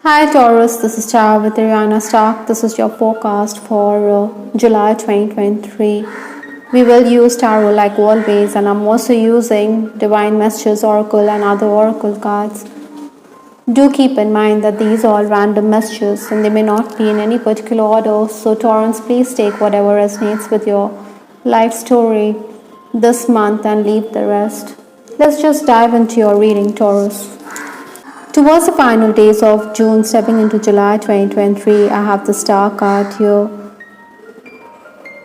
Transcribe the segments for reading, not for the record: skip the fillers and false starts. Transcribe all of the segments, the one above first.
Hi Taurus, this is Tara with Ariana Stock. This is your forecast for July 2023. We will use tarot like always, and I'm also using Divine Messages Oracle and other Oracle cards. Do keep in mind that these are all random messages and they may not be in any particular order. So Taurus, please take whatever resonates with your life story this month and leave the rest. Let's just dive into your reading, Taurus. Towards the final days of June, stepping into July 2023, I have the Star card here.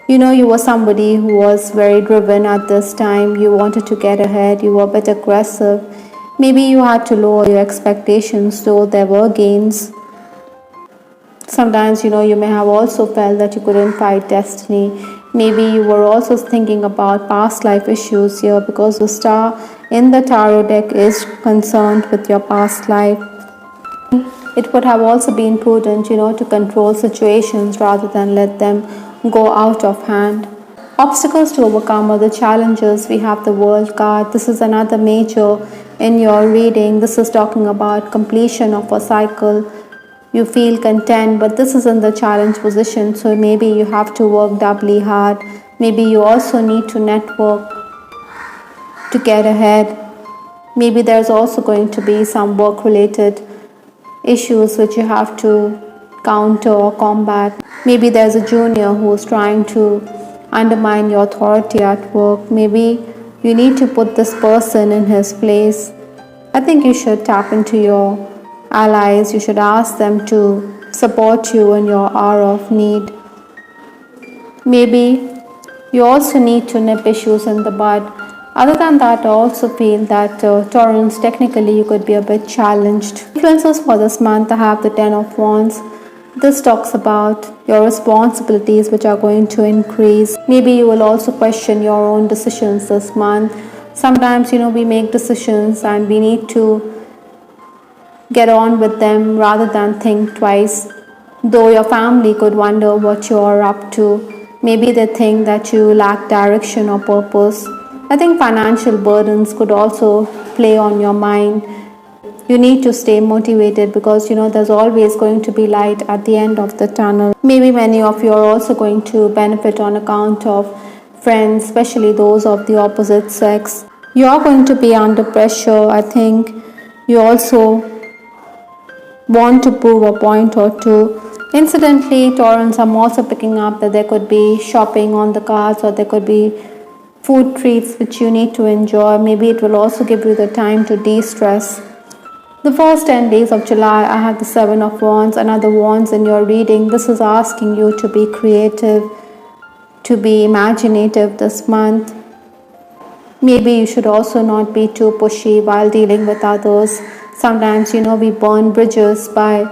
You were somebody who was very driven at this time. You wanted to get ahead. You were a bit aggressive. Maybe you had to lower your expectations, though there were gains. Sometimes, you may have also felt that you couldn't fight destiny. Maybe you were also thinking about past life issues here because the Star in the tarot deck is concerned with your past life. It would have also been prudent, to control situations rather than let them go out of hand. Obstacles to overcome are the challenges. We have the World card. This is another major in your reading. This is talking about completion of a cycle. You feel content, but this is in the challenge position, so maybe you have to work doubly hard. Maybe you also need to network to get ahead. Maybe there's also going to be some work related issues which you have to counter or combat. Maybe there's a junior who's trying to undermine your authority at work. Maybe you need to put this person in his place. I think you should tap into your allies. You should ask them to support you in your hour of need. Maybe you also need to nip issues in the bud. Other than that, I also feel that Taurus, technically you could be a bit challenged. Influences for this month, I have the 10 of Wands. This talks about your responsibilities which are going to increase. Maybe you will also question your own decisions this month. Sometimes, we make decisions and we need to get on with them rather than think twice. Though your family could wonder what you are up to. Maybe they think that you lack direction or purpose. I think financial burdens could also play on your mind. You need to stay motivated because there's always going to be light at the end of the tunnel. Maybe many of you are also going to benefit on account of friends, especially those of the opposite sex. You are going to be under pressure. I think you also want to prove a point or two. Incidentally, Taurus, I'm also picking up that there could be shopping on the cards, or there could be food treats which you need to enjoy. Maybe it will also give you the time to de-stress. The first 10 days of July, I have the 7 of Wands, another Wands in your reading. This is asking you to be creative, to be imaginative this month. Maybe you should also not be too pushy while dealing with others. Sometimes, we burn bridges by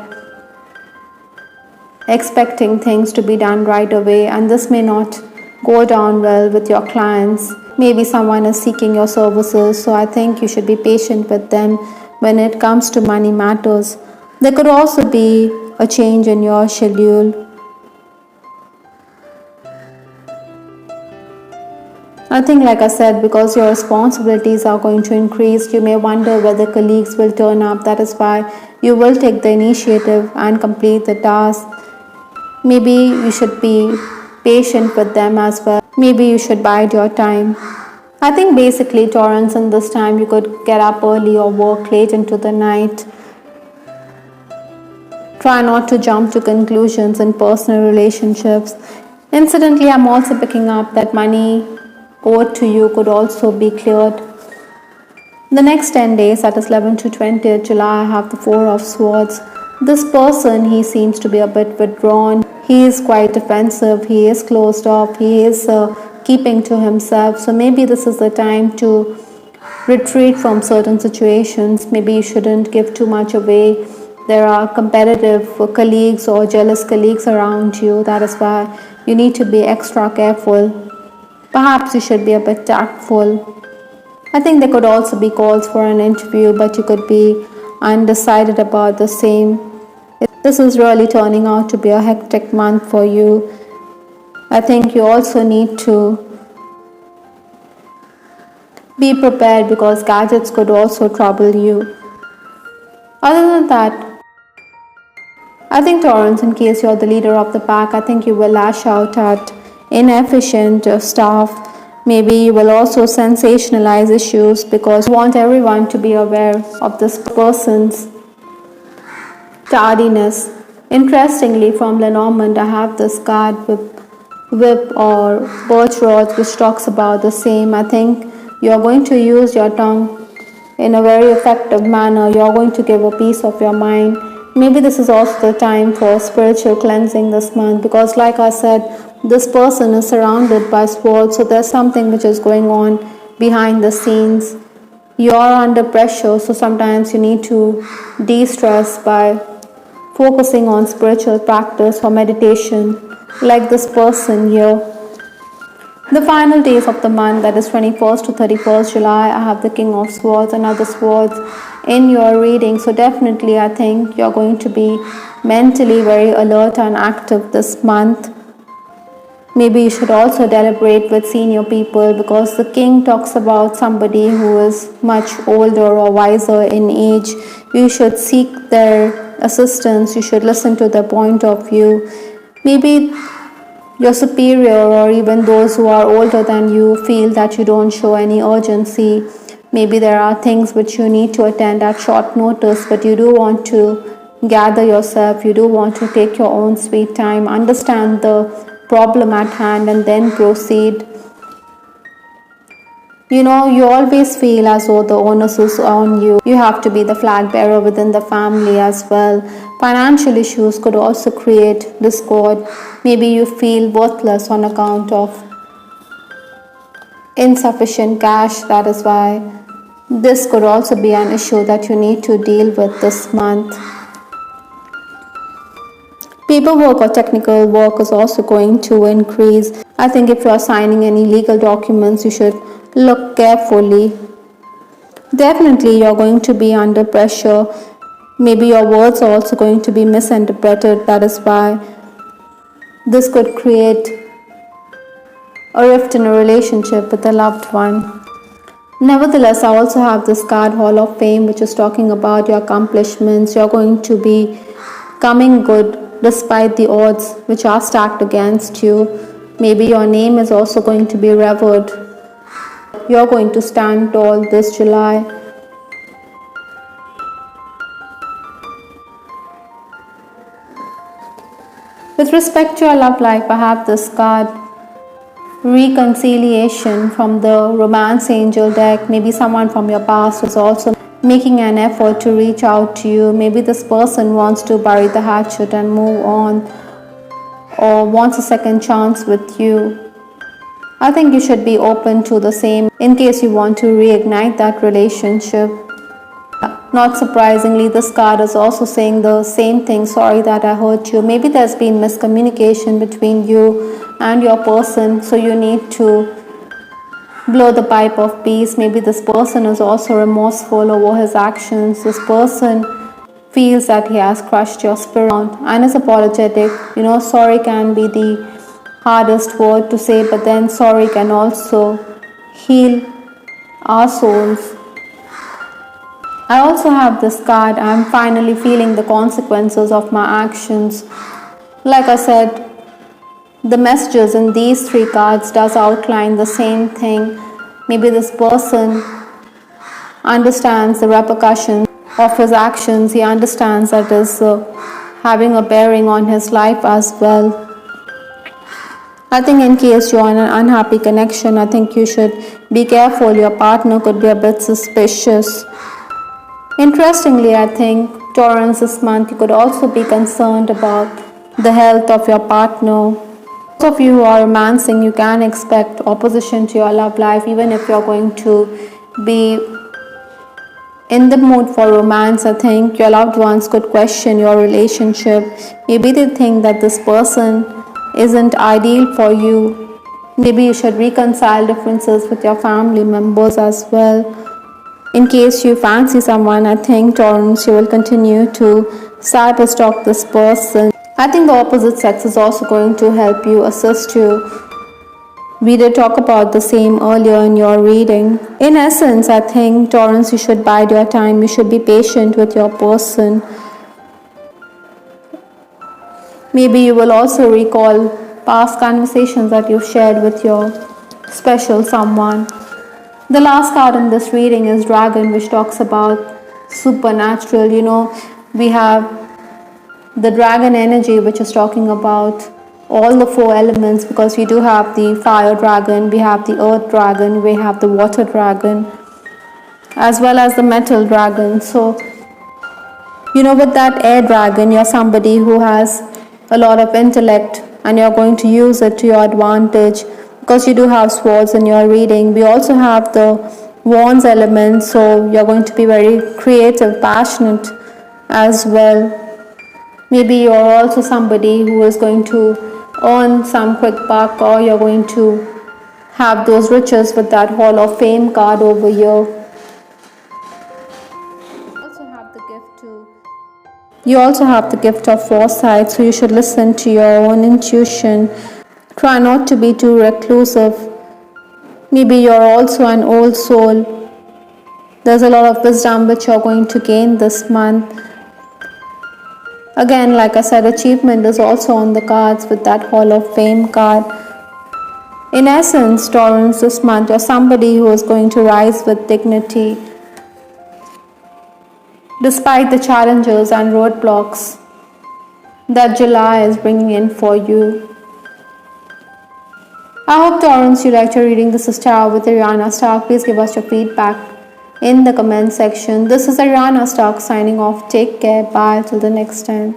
expecting things to be done right away, and this may not go down well with your clients. Maybe someone is seeking your services, so I think you should be patient with them when it comes to money matters. There could also be a change in your schedule. I think, like I said, because your responsibilities are going to increase, you may wonder whether colleagues will turn up. That is why you will take the initiative and complete the task. Maybe you should be patient with them as well. Maybe you should bide your time. I think basically, Taurus, in this time you could get up early or work late into the night. Try not to jump to conclusions in personal relationships. Incidentally, I'm also picking up that money owed to you could also be cleared. The next 10 days, that is 11 to 20th July, I have the 4 of Swords. This person, he seems to be a bit withdrawn. He is quite defensive. He is closed off. He is keeping to himself. So maybe this is the time to retreat from certain situations. Maybe you shouldn't give too much away. There are competitive colleagues or jealous colleagues around you. That is why you need to be extra careful. Perhaps you should be a bit tactful. I think there could also be calls for an interview, but you could be undecided about the same. This is really turning out to be a hectic month for you. I think you also need to be prepared because gadgets could also trouble you. Other than that, I think Taurus, in case you're the leader of the pack, I think you will lash out at inefficient staff. Maybe you will also sensationalize issues because you want everyone to be aware of this person's tardiness. Interestingly, from Lenormand, I have this card whip or birch rod which talks about the same. I think you're going to use your tongue in a very effective manner. You're going to give a piece of your mind. Maybe this is also the time for spiritual cleansing this month because, like I said, this person is surrounded by swords, so there's something which is going on behind the scenes. You're under pressure, so sometimes you need to de-stress by focusing on spiritual practice or meditation, like this person here. The final days of the month, that is 21st to 31st July, I have the King of Swords and other swords in your reading. So definitely I think you're going to be mentally very alert and active this month. Maybe you should also deliberate with senior people because the King talks about somebody who is much older or wiser in age. You should seek their assistance. You should listen to their point of view. Maybe your superior or even those who are older than you feel that you don't show any urgency. Maybe there are things which you need to attend at short notice, but you do want to gather yourself, you do want to take your own sweet time, understand the problem at hand and then proceed. You always feel as though the onus is on you. You have to be the flag bearer within the family as well. Financial issues could also create discord. Maybe you feel worthless on account of insufficient cash. That is why this could also be an issue that you need to deal with this month. Paperwork or technical work is also going to increase. I think if you are signing any legal documents, you should look carefully. Definitely you're going to be under pressure. Maybe your words are also going to be misinterpreted. That is why this could create a rift in a relationship with a loved one. Nevertheless, I also have this card, Hall of Fame, which is talking about your accomplishments. You're going to be coming good despite the odds which are stacked against you. Maybe your name is also going to be revered. You're going to stand tall this July. With respect to your love life, I have this card, Reconciliation, from the Romance Angel deck. Maybe someone from your past is also making an effort to reach out to you. Maybe this person wants to bury the hatchet and move on, or wants a second chance with you. I think you should be open to the same in case you want to reignite that relationship. Not surprisingly, this card is also saying the same thing. Sorry that I hurt you. Maybe there's been miscommunication between you and your person, so you need to blow the pipe of peace. Maybe this person is also remorseful over his actions. This person feels that he has crushed your spirit and is apologetic. Sorry can be the hardest word to say, but then sorry can also heal our souls. I also have this card, I'm finally feeling the consequences of my actions. Like I said, the messages in these three cards does outline the same thing. Maybe this person understands the repercussions of his actions. He understands that is having a bearing on his life as well. I think in case you're in an unhappy connection, I think you should be careful. Your partner could be a bit suspicious. Interestingly, I think Taurus this month, you could also be concerned about the health of your partner. Those of you who are romancing, you can expect opposition to your love life. Even if you're going to be in the mood for romance, I think your loved ones could question your relationship. Maybe they think that this person isn't ideal for you. Maybe you should reconcile differences with your family members as well. In case you fancy someone, I think Taurus, you will continue to cyberstalk this person. I think the opposite sex is also going to help you, assist you. We did talk about the same earlier in your reading. In essence, I think Taurus, you should bide your time. You should be patient with your person. Maybe you will also recall past conversations that you've shared with your special someone. The last card in this reading is Dragon, which talks about supernatural. We have the dragon energy, which is talking about all the four elements, because we do have the fire dragon, we have the earth dragon, we have the water dragon, as well as the metal dragon. So, with that air dragon, you're somebody who has a lot of intellect and you're going to use it to your advantage, because you do have swords in your reading. We also have the wands element, so you're going to be very creative, passionate as well. Maybe you're also somebody who is going to earn some quick buck, or you're going to have those riches with that Hall of Fame card over here. You also have the gift of foresight, so you should listen to your own intuition. Try not to be too reclusive. Maybe you're also an old soul. There's a lot of wisdom which you're going to gain this month. Again, like I said, achievement is also on the cards with that Hall of Fame card. In essence, Taurus, this month you're somebody who is going to rise with dignity despite the challenges and roadblocks that July is bringing in for you. I hope, Taurus, you liked your reading. This is Tarot with Ariana Stark. Please give us your feedback in the comment section. This is Ariana Stark signing off. Take care. Bye. Till the next time.